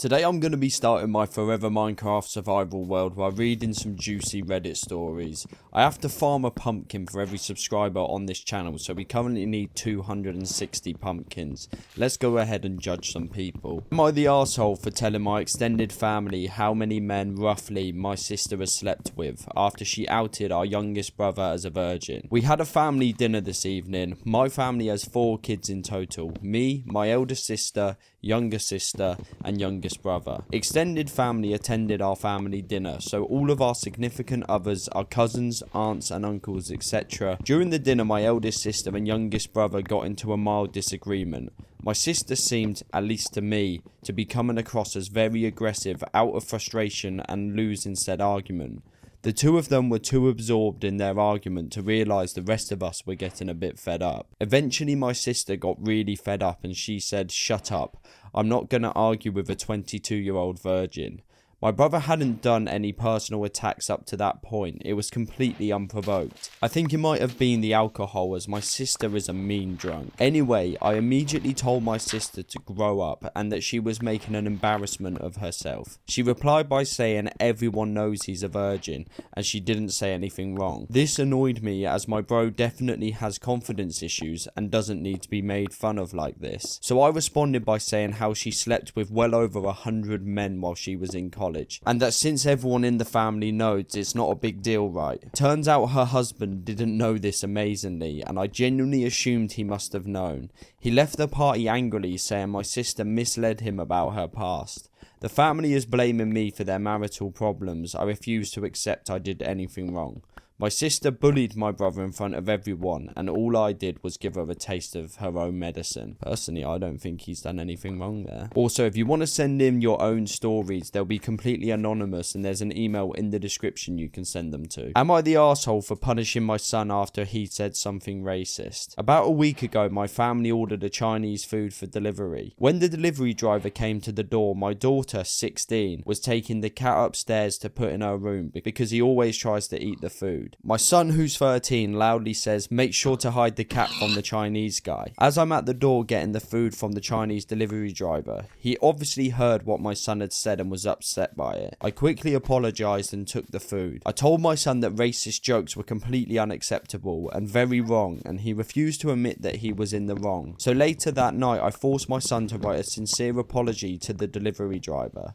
Today I'm going to be starting my forever Minecraft survival world while reading some juicy Reddit stories. I have to farm a pumpkin for every subscriber on this channel, so we currently need 260 pumpkins. Let's go ahead and judge some people. Am I the arsehole for telling my extended family how many men roughly my sister has slept with after she outed our youngest brother as a virgin? We had a family dinner this evening. My family has 4 kids in total. Me, my eldest sister, younger sister and youngest brother. Extended family attended our family dinner, so all of our significant others, our cousins, aunts and uncles, etc. During the dinner, my eldest sister and youngest brother got into a mild disagreement. My sister seemed, at least to me, to be coming across as very aggressive out of frustration and losing said argument. The two of them were too absorbed in their argument to realise the rest of us were getting a bit fed up. Eventually my sister got really fed up and she said, "Shut up, I'm not gonna argue with a 22-year-old virgin." My brother hadn't done any personal attacks up to that point. It was completely unprovoked. I think it might have been the alcohol, as my sister is a mean drunk. Anyway, I immediately told my sister to grow up and that she was making an embarrassment of herself. She replied by saying everyone knows he's a virgin and she didn't say anything wrong. This annoyed me, as my bro definitely has confidence issues and doesn't need to be made fun of like this. So I responded by saying how she slept with well over 100 men while she was in college. And that since everyone in the family knows, it's not a big deal, right? Turns out her husband didn't know this amazingly, and I genuinely assumed he must have known. He left the party angrily, saying my sister misled him about her past. The family is blaming me for their marital problems. I refuse to accept I did anything wrong. My sister bullied my brother in front of everyone, and all I did was give her a taste of her own medicine. Personally, I don't think he's done anything wrong there. Also, if you want to send in your own stories, they'll be completely anonymous, and there's an email in the description you can send them to. Am I the arsehole for punishing my son after he said something racist? About a week ago, my family ordered a Chinese food for delivery. When the delivery driver came to the door, my daughter, 16, was taking the cat upstairs to put in her room because he always tries to eat the food. My son, who's 13, loudly says, "Make sure to hide the cat from the Chinese guy." As I'm at the door getting the food from the Chinese delivery driver, he obviously heard what my son had said and was upset by it. I quickly apologised and took the food. I told my son that racist jokes were completely unacceptable and very wrong, and he refused to admit that he was in the wrong. So later that night, I forced my son to write a sincere apology to the delivery driver.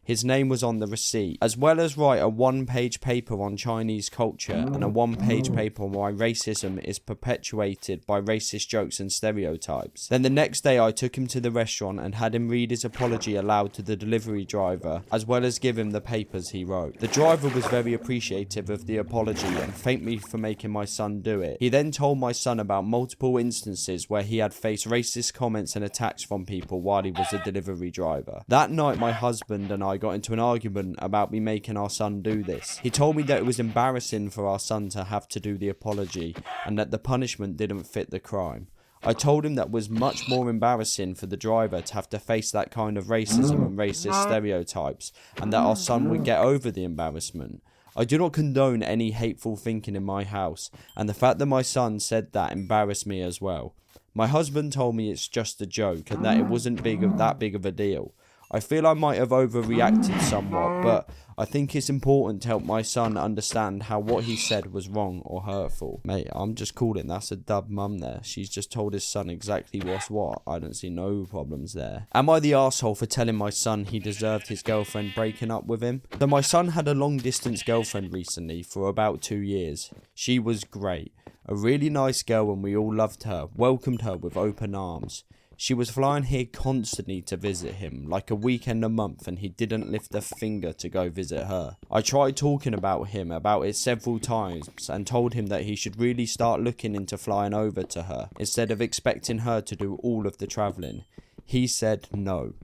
His name was on the receipt, as well as write a 1-page paper on Chinese culture and a 1-page paper on why racism is perpetuated by racist jokes and stereotypes. Then the next day I took him to the restaurant and had him read his apology aloud to the delivery driver, as well as give him the papers he wrote. The driver was very appreciative of the apology and thanked me for making my son do it. He then told my son about multiple instances where he had faced racist comments and attacks from people while he was a delivery driver. That night my husband and I got into an argument about me making our son do this. He told me that it was embarrassing for our son to have to do the apology and that the punishment didn't fit the crime. I told him that was much more embarrassing for the driver to have to face that kind of racism and racist stereotypes, and that our son would get over the embarrassment. I do not condone any hateful thinking in my house, and the fact that my son said that embarrassed me as well. My husband told me it's just a joke and that it wasn't that big of a deal. I feel I might have overreacted somewhat, but I think it's important to help my son understand how what he said was wrong or hurtful. Mate, I'm just calling that's a dub mum there. She's just told his son exactly what's what. I don't see no problems there. Am I the arsehole for telling my son he deserved his girlfriend breaking up with him? So my son had a long distance girlfriend recently for about 2 years. She was great. A really nice girl, and we all loved her, welcomed her with open arms. She was flying here constantly to visit him, like a weekend a month, and he didn't lift a finger to go visit her. I tried talking about it several times and told him that he should really start looking into flying over to her, instead of expecting her to do all of the travelling. He said no.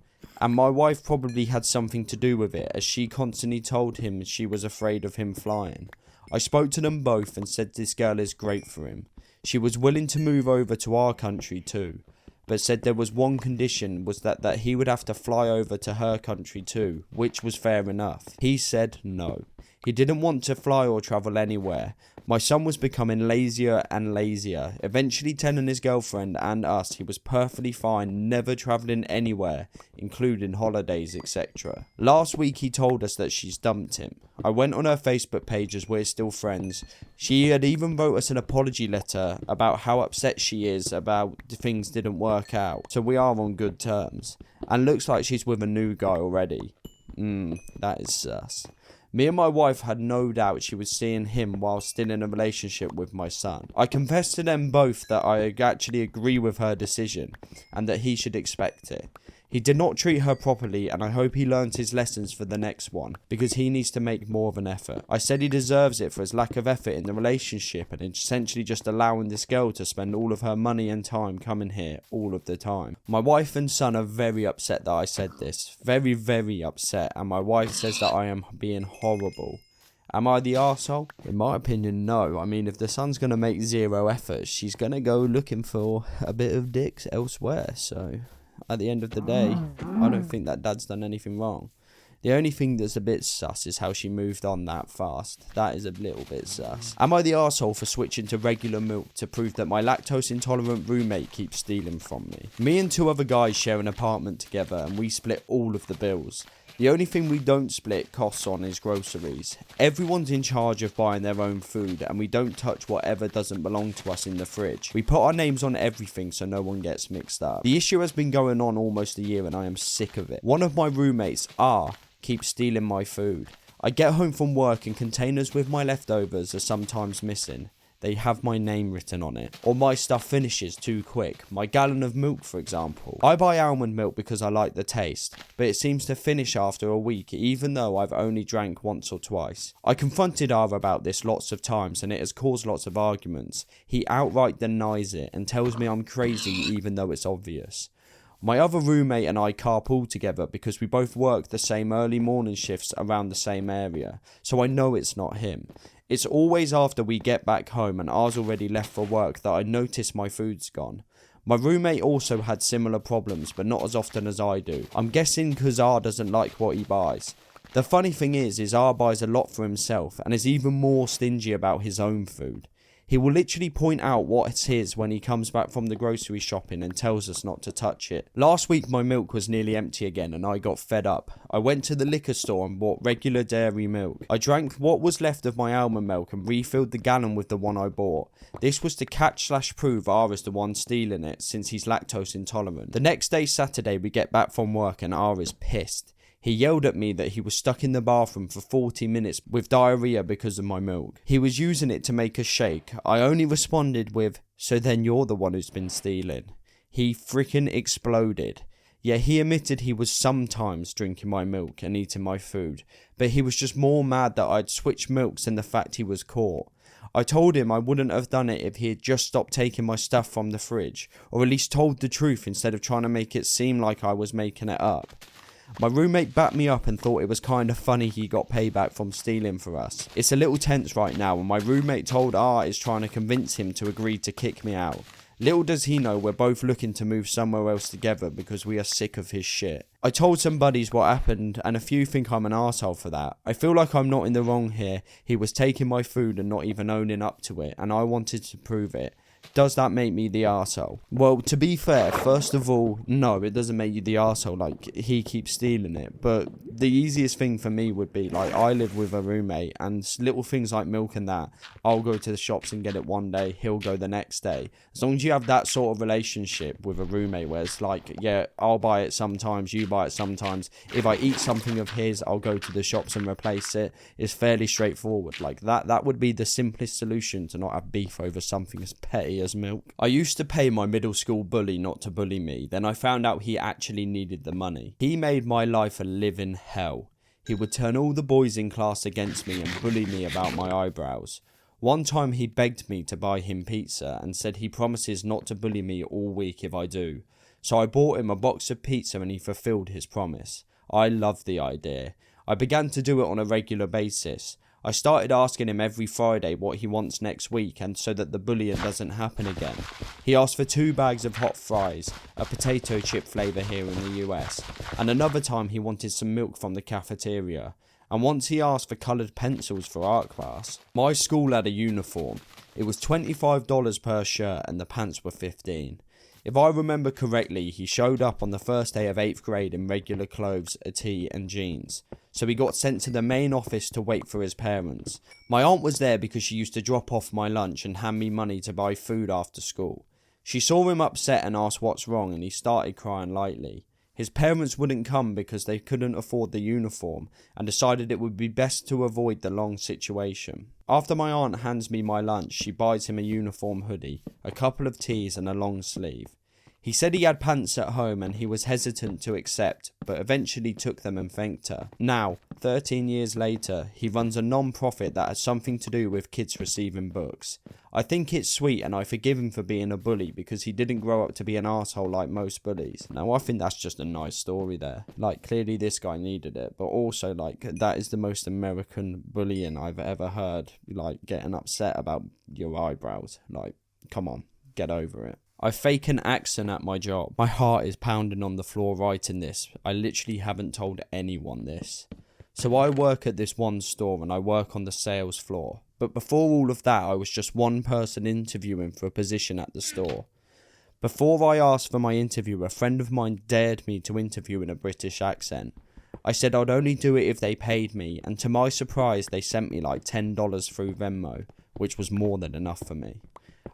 And my wife probably had something to do with it, as she constantly told him she was afraid of him flying. I spoke to them both and said this girl is great for him. She was willing to move over to our country too, but said there was one condition, was that he would have to fly over to her country too, which was fair enough. He said no. He didn't want to fly or travel anywhere. My son was becoming lazier and lazier, eventually telling his girlfriend and us he was perfectly fine never travelling anywhere, including holidays, etc. Last week he told us that she's dumped him. I went on her Facebook page as we're still friends. She had even wrote us an apology letter about how upset she is about things didn't work out, so we are on good terms. And looks like she's with a new guy already. That is sus. Me and my wife had no doubt she was seeing him while still in a relationship with my son. I confessed to them both that I actually agree with her decision and that he should expect it. He did not treat her properly, and I hope he learns his lessons for the next one, because he needs to make more of an effort. I said he deserves it for his lack of effort in the relationship and essentially just allowing this girl to spend all of her money and time coming here all of the time. My wife and son are very upset that I said this. Very, very upset, and my wife says that I am being horrible. Am I the arsehole? In my opinion, no. I mean, if the son's going to make zero effort, she's going to go looking for a bit of dicks elsewhere, so at the end of the day, I don't think that dad's done anything wrong. The only thing that's a bit sus is how she moved on that fast. That is a little bit sus. Am I the arsehole for switching to regular milk to prove that my lactose intolerant roommate keeps stealing from me? Me and two other guys share an apartment together and we split all of the bills. The only thing we don't split costs on is groceries. Everyone's in charge of buying their own food and we don't touch whatever doesn't belong to us in the fridge. We put our names on everything so no one gets mixed up. The issue has been going on almost a year and I am sick of it. One of my roommates, keeps stealing my food. I get home from work and containers with my leftovers are sometimes missing. They have my name written on it. Or my stuff finishes too quick. My gallon of milk, for example. I buy almond milk because I like the taste, but it seems to finish after a week, even though I've only drank once or twice. I confronted R about this lots of times and it has caused lots of arguments. He outright denies it and tells me I'm crazy even though it's obvious. My other roommate and I carpool together because we both work the same early morning shifts around the same area, so I know it's not him. It's always after we get back home and R's already left for work that I notice my food's gone. My roommate also had similar problems, but not as often as I do. I'm guessing because R doesn't like what he buys. The funny thing is R buys a lot for himself and is even more stingy about his own food. He will literally point out what's his when he comes back from the grocery shopping and tells us not to touch it. Last week my milk was nearly empty again and I got fed up. I went to the liquor store and bought regular dairy milk. I drank what was left of my almond milk and refilled the gallon with the one I bought. This was to catch/prove R is the one stealing it since he's lactose intolerant. The next day, Saturday, we get back from work and R is pissed. He yelled at me that he was stuck in the bathroom for 40 minutes with diarrhea because of my milk. He was using it to make a shake. I only responded with, "So then you're the one who's been stealing." He freaking exploded. Yeah, he admitted he was sometimes drinking my milk and eating my food, but he was just more mad that I'd switched milks than the fact he was caught. I told him I wouldn't have done it if he had just stopped taking my stuff from the fridge, or at least told the truth instead of trying to make it seem like I was making it up. My roommate backed me up and thought it was kind of funny he got payback from stealing for us. It's a little tense right now and my roommate told R is trying to convince him to agree to kick me out. Little does he know we're both looking to move somewhere else together because we are sick of his shit. I told some buddies what happened and a few think I'm an arsehole for that. I feel like I'm not in the wrong here. He was taking my food and not even owning up to it and I wanted to prove it. Does that make me the arsehole? Well, to be fair, first of all, no, it doesn't make you the arsehole, like, he keeps stealing it, but the easiest thing for me would be, like, I live with a roommate, and little things like milk and that, I'll go to the shops and get it one day, he'll go the next day. As long as you have that sort of relationship with a roommate, where it's like, yeah, I'll buy it sometimes, you buy it sometimes, if I eat something of his, I'll go to the shops and replace it, it's fairly straightforward, like, that would be the simplest solution to not have beef over something as petty as milk. I used to pay my middle school bully not to bully me, then I found out he actually needed the money. He made my life a living hell. He would turn all the boys in class against me and bully me about my eyebrows. One time he begged me to buy him pizza and said he promises not to bully me all week if I do. So I bought him a box of pizza and he fulfilled his promise. I loved the idea. I began to do it on a regular basis. I started asking him every Friday what he wants next week and so that the bullying doesn't happen again. He asked for 2 bags of hot fries, a potato chip flavour here in the US, and another time he wanted some milk from the cafeteria. and once he asked for coloured pencils for art class. My school had a uniform. It was $25 per shirt and the pants were $15. If I remember correctly, he showed up on the first day of 8th grade in regular clothes, a tee and jeans. So he got sent to the main office to wait for his parents. My aunt was there because she used to drop off my lunch and hand me money to buy food after school. She saw him upset and asked what's wrong, and he started crying lightly. His parents wouldn't come because they couldn't afford the uniform and decided it would be best to avoid the long situation. After my aunt hands me my lunch, she buys him a uniform hoodie, a couple of tees and a long sleeve. He said he had pants at home and he was hesitant to accept, but eventually took them and thanked her. Now, 13 years later, he runs a non-profit that has something to do with kids receiving books. I think it's sweet and I forgive him for being a bully because he didn't grow up to be an asshole like most bullies. Now, I think that's just a nice story there. Like, clearly this guy needed it, but also, like, that is the most American bullying I've ever heard. Like, getting upset about your eyebrows. Like, come on, get over it. I fake an accent at my job. My heart is pounding on the floor writing this. I literally haven't told anyone this. So I work at this one store and I work on the sales floor. But before all of that, I was just one person interviewing for a position at the store. Before I asked for my interview, a friend of mine dared me to interview in a British accent. I said I'd only do it if they paid me, and to my surprise, they sent me like $10 through Venmo, which was more than enough for me.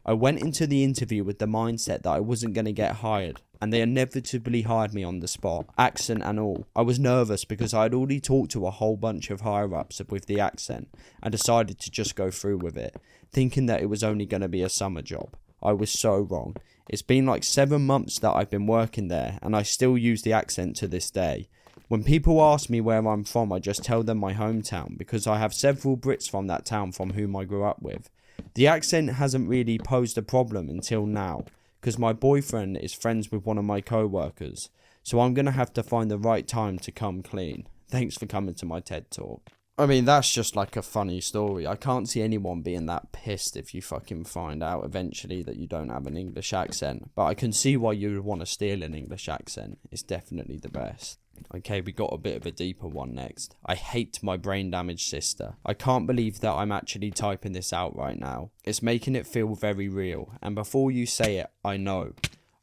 I went into the interview with the mindset that I wasn't going to get hired, and they inevitably hired me on the spot, accent and all. I was nervous because I had already talked to a whole bunch of higher-ups with the accent, and decided to just go through with it, thinking that it was only going to be a summer job. I was so wrong. It's been like 7 months that I've been working there, and I still use the accent to this day. When people ask me where I'm from, I just tell them my hometown, because I have several Brits from that town from whom I grew up with. The accent hasn't really posed a problem until now, because my boyfriend is friends with one of my co-workers, so I'm going to have to find the right time to come clean. Thanks for coming to my TED Talk. I mean, that's just like a funny story. I can't see anyone being that pissed if you fucking find out eventually that you don't have an English accent, but I can see why you would want to steal an English accent. It's definitely the best. Okay, we got a bit of a deeper one next. I hate my brain damaged sister. I can't believe that I'm actually typing this out right now. It's making it feel very real. And before you say it, I know.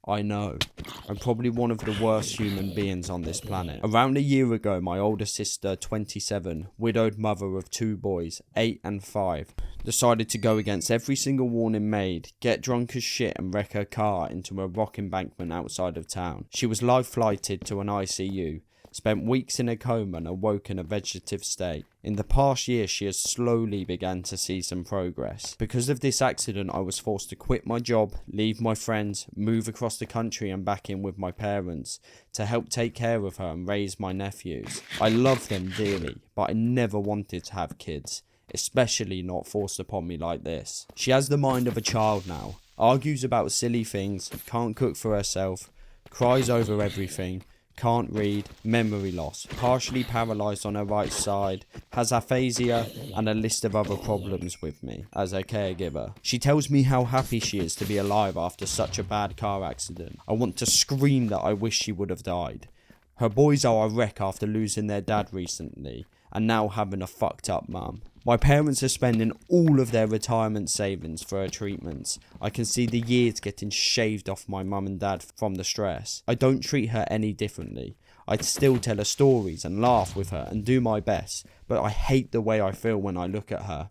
I'm probably one of the worst human beings on this planet. Around a year ago, my older sister, 27, widowed mother of 2 boys, 8 and 5, decided to go against every single warning made, get drunk as shit and wreck her car into a rock embankment outside of town. She was life flighted to an ICU, spent weeks in a coma and awoke in a vegetative state. In the past year, she has slowly begun to see some progress. Because of this accident, I was forced to quit my job, leave my friends, move across the country and back in with my parents to help take care of her and raise my nephews. I love them dearly, but I never wanted to have kids, especially not forced upon me like this. She has the mind of a child now, argues about silly things, can't cook for herself, cries over everything, can't read, memory loss, partially paralysed on her right side, has aphasia and a list of other problems with me as a caregiver. She tells me how happy she is to be alive after such a bad car accident. I want to scream that I wish she would have died. Her boys are a wreck after losing their dad recently and now having a fucked up mum. My parents are spending all of their retirement savings for her treatments. I can see the years getting shaved off my mum and dad from the stress. I don't treat her any differently. I'd still tell her stories and laugh with her and do my best, but I hate the way I feel when I look at her.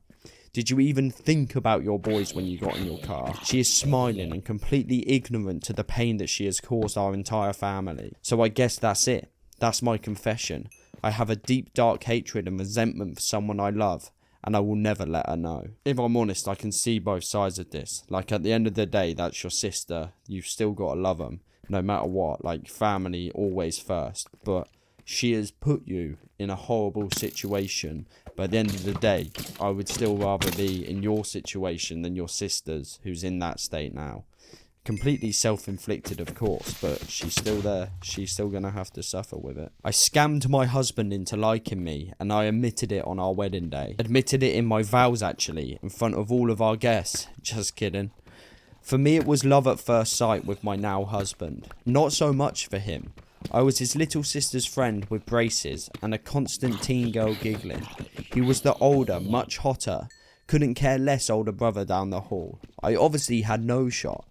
Did you even think about your boys when you got in your car? She is smiling and completely ignorant to the pain that she has caused our entire family. So I guess that's it. That's my confession. I have a deep dark hatred and resentment for someone I love, and I will never let her know. If I'm honest, I can see both sides of this. Like, at the end of the day, that's your sister. You've still got to love them, no matter what. Like, family always first. But she has put you in a horrible situation. But at the end of the day, I would still rather be in your situation than your sister's, who's in that state now. Completely self-inflicted, of course, but she's still there. She's still gonna have to suffer with it. I scammed my husband into liking me, and I admitted it on our wedding day. Admitted it in my vows, actually, in front of all of our guests. Just kidding. For me, it was love at first sight with my now husband. Not so much for him. I was his little sister's friend with braces and a constant teen girl giggling. He was the older, much hotter, couldn't care less older brother down the hall. I obviously had no shot.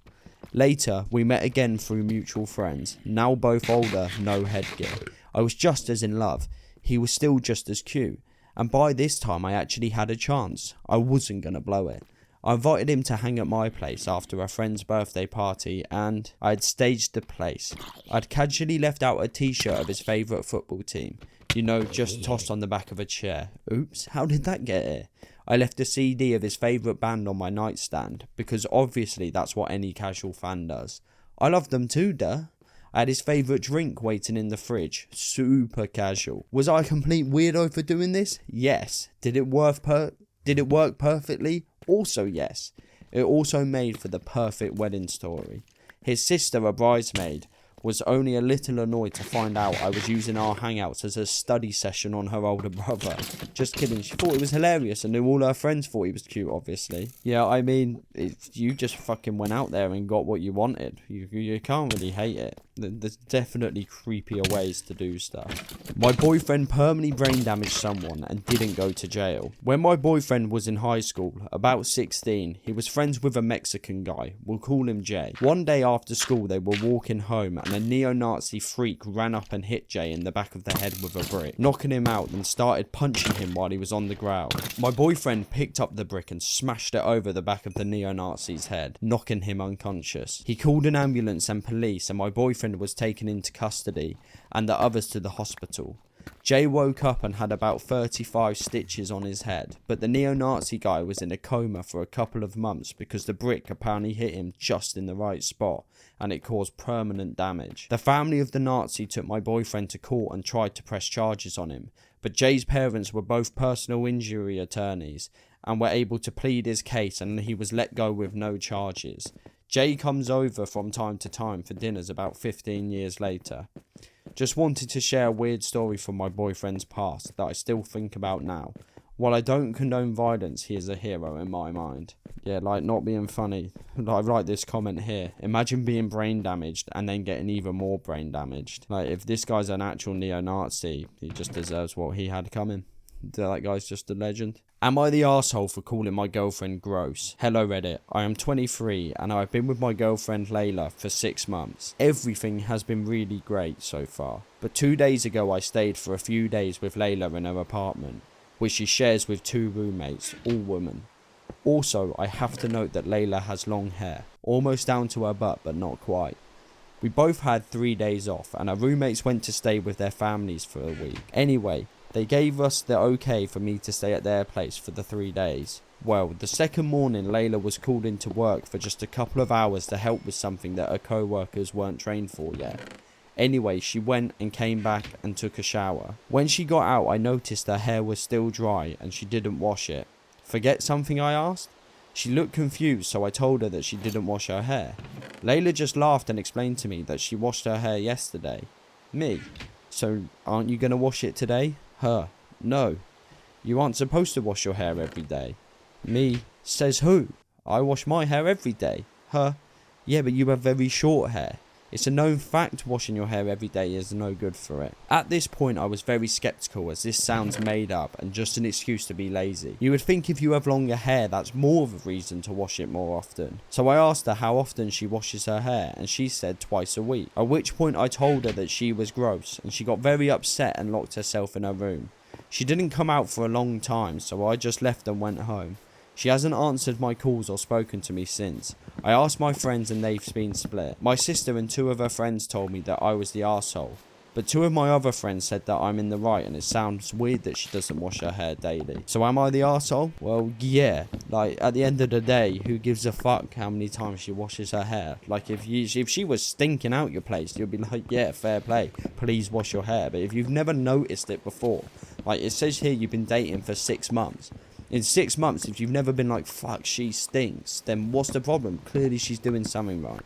Later, we met again through mutual friends, now both older, no headgear. I was just as in love. He was still just as cute. And by this time I actually had a chance. I wasn't gonna blow it. I invited him to hang at my place after a friend's birthday party and I had staged the place. I'd casually left out a t-shirt of his favourite football team. You know, just tossed on the back of a chair. Oops, how did that get here? I left a CD of his favourite band on my nightstand, because obviously that's what any casual fan does. I love them too, duh. I had his favourite drink waiting in the fridge. Super casual. Was I a complete weirdo for doing this? Yes. Did it work perfectly? Also yes. It also made for the perfect wedding story. His sister, a bridesmaid, was only a little annoyed to find out I was using our hangouts as a study session on her older brother. Just kidding, she thought it was hilarious and knew all her friends thought he was cute, obviously. Yeah, I mean, you just fucking went out there and got what you wanted. You can't really hate it. There's definitely creepier ways to do stuff. My boyfriend permanently brain damaged someone and didn't go to jail. When my boyfriend was in high school, about 16, he was friends with a Mexican guy. We'll call him Jay. One day after school, they were walking home and a neo-Nazi freak ran up and hit Jay in the back of the head with a brick, knocking him out and started punching him while he was on the ground. My boyfriend picked up the brick and smashed it over the back of the neo-Nazi's head, knocking him unconscious. He called an ambulance and police and my boyfriend was taken into custody and the others to the hospital. Jay woke up and had about 35 stitches on his head, but the neo-Nazi guy was in a coma for a couple of months because the brick apparently hit him just in the right spot and it caused permanent damage. The family of the Nazi took my boyfriend to court and tried to press charges on him, but Jay's parents were both personal injury attorneys and were able to plead his case and he was let go with no charges. Jay comes over from time to time for dinners about 15 years later. Just wanted to share a weird story from my boyfriend's past that I still think about now. While I don't condone violence, he is a hero in my mind. Yeah, like not being funny. I write this comment here. Imagine being brain damaged and then getting even more brain damaged. Like if this guy's an actual neo-Nazi, he just deserves what he had coming. That guy's just a legend. Am I the arsehole for calling my girlfriend gross? Hello Reddit, I am 23 and I've been with my girlfriend Layla for 6 months. Everything has been really great so far. But 2 days ago I stayed for a few days with Layla in her apartment, which she shares with 2 roommates, all women. Also, I have to note that Layla has long hair, almost down to her butt but not quite. We both had 3 days off and our roommates went to stay with their families for a week. Anyway, they gave us the okay for me to stay at their place for the 3 days. Well, the second morning Layla was called into work for just a couple of hours to help with something that her co-workers weren't trained for yet. Anyway, she went and came back and took a shower. When she got out, I noticed her hair was still dry and she didn't wash it. Forget something, I asked? She looked confused, so I told her that she didn't wash her hair. Layla just laughed and explained to me that she washed her hair yesterday. Me? So aren't you going to wash it today? Her. No. You aren't supposed to wash your hair every day. Me. Says who? I wash my hair every day. Her. Yeah, but you have very short hair. It's a known fact washing your hair every day is no good for it. At this point I was very skeptical as this sounds made up and just an excuse to be lazy. You would think if you have longer hair that's more of a reason to wash it more often. So I asked her how often she washes her hair and she said twice a week. At which point I told her that she was gross and she got very upset and locked herself in her room. She didn't come out for a long time so I just left and went home. She hasn't answered my calls or spoken to me since. I asked my friends and they've been split. My sister and 2 of her friends told me that I was the arsehole. But 2 of my other friends said that I'm in the right and it sounds weird that she doesn't wash her hair daily. So am I the arsehole? Well, yeah. Like, at the end of the day, who gives a fuck how many times she washes her hair? Like, if she was stinking out your place, you'd be like, yeah, fair play. Please wash your hair. But if you've never noticed it before, like it says here you've been dating for 6 months. In 6 months, if you've never been like, fuck, she stinks, then what's the problem? Clearly she's doing something right.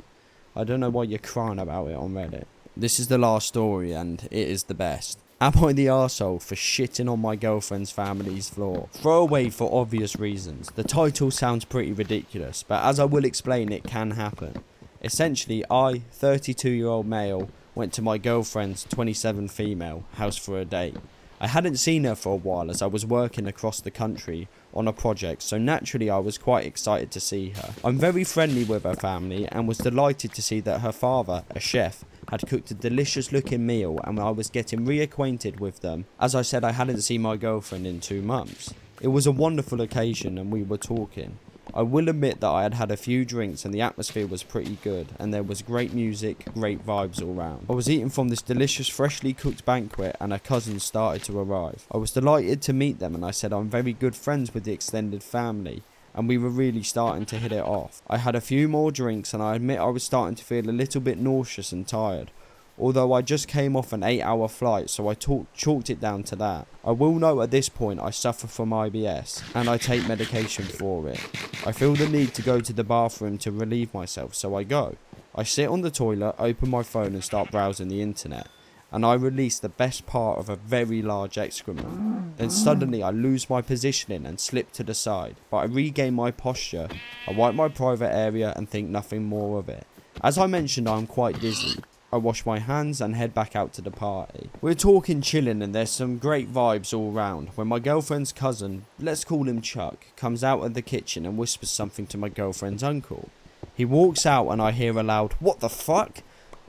I don't know why you're crying about it on Reddit. This is the last story and it is the best. Am I the arsehole for shitting on my girlfriend's family's floor? Throw away for obvious reasons. The title sounds pretty ridiculous, but as I will explain, it can happen. Essentially, I, 32-year-old male, went to my girlfriend's 27 female house for a date. I hadn't seen her for a while as I was working across the country on a project, so naturally I was quite excited to see her. I'm very friendly with her family and was delighted to see that her father, a chef, had cooked a delicious looking meal, and I was getting reacquainted with them. As I said, I hadn't seen my girlfriend in 2 months. It was a wonderful occasion and we were talking. I will admit that I had had a few drinks and the atmosphere was pretty good, and there was great music, great vibes all round. I was eating from this delicious freshly cooked banquet and her cousins started to arrive. I was delighted to meet them and I said I'm very good friends with the extended family, and we were really starting to hit it off. I had a few more drinks and I admit I was starting to feel a little bit nauseous and tired. Although I just came off an 8-hour flight, so I chalked it down to that. I will note at this point I suffer from IBS and I take medication for it. I feel the need to go to the bathroom to relieve myself, so I go. I sit on the toilet, open my phone and start browsing the internet, and I release the best part of a very large excrement. Then suddenly I lose my positioning and slip to the side, but I regain my posture. I wipe my private area and think nothing more of it. As I mentioned, I'm quite dizzy. I wash my hands and head back out to the party. We're talking chilling and there's some great vibes all round when my girlfriend's cousin, let's call him Chuck, comes out of the kitchen and whispers something to my girlfriend's uncle. He walks out and I hear a loud, "What the fuck?"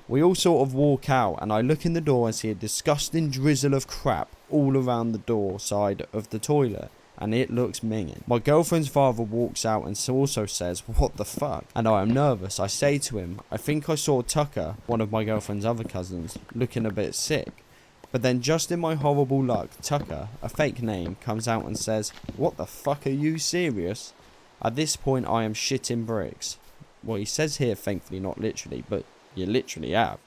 We all sort of walk out and I look in the door and see a disgusting drizzle of crap all around the door side of the toilet. And it looks minging. My girlfriend's father walks out and also says, "What the fuck?" And I am nervous. I say to him, I think I saw Tucker, one of my girlfriend's other cousins, looking a bit sick. But then just in my horrible luck, Tucker, a fake name, comes out and says, "What the fuck, are you serious?" At this point I am shitting bricks. Well, he says here, thankfully not literally, but you literally have.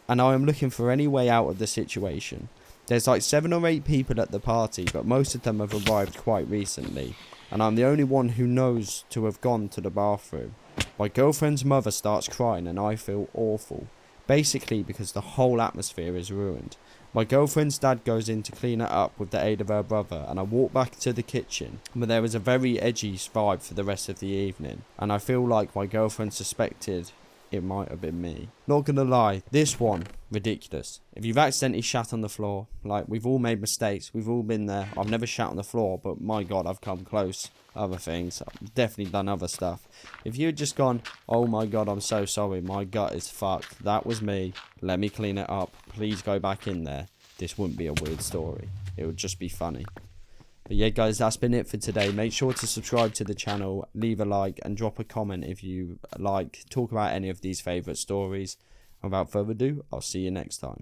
And I am looking for any way out of the situation. There's like 7 or 8 people at the party, but most of them have arrived quite recently, and I'm the only one who knows to have gone to the bathroom. My girlfriend's mother starts crying and I feel awful, basically because the whole atmosphere is ruined. My girlfriend's dad goes in to clean it up with the aid of her brother, and I walk back to the kitchen, but there was a very edgy vibe for the rest of the evening, and I feel like my girlfriend suspected it might have been me. Not gonna lie, this one, ridiculous. If you've accidentally shat on the floor, like, we've all made mistakes, we've all been there. I've never shat on the floor, but my god, I've come close. Other things, I've definitely done other stuff. If you had just gone, "Oh my god, I'm so sorry, my gut is fucked, that was me, let me clean it up, please go back in there," this wouldn't be a weird story. It would just be funny. But yeah guys, that's been it for today. Make sure to subscribe to the channel, leave a like and drop a comment if you like, talk about any of these favourite stories. Without further ado, I'll see you next time.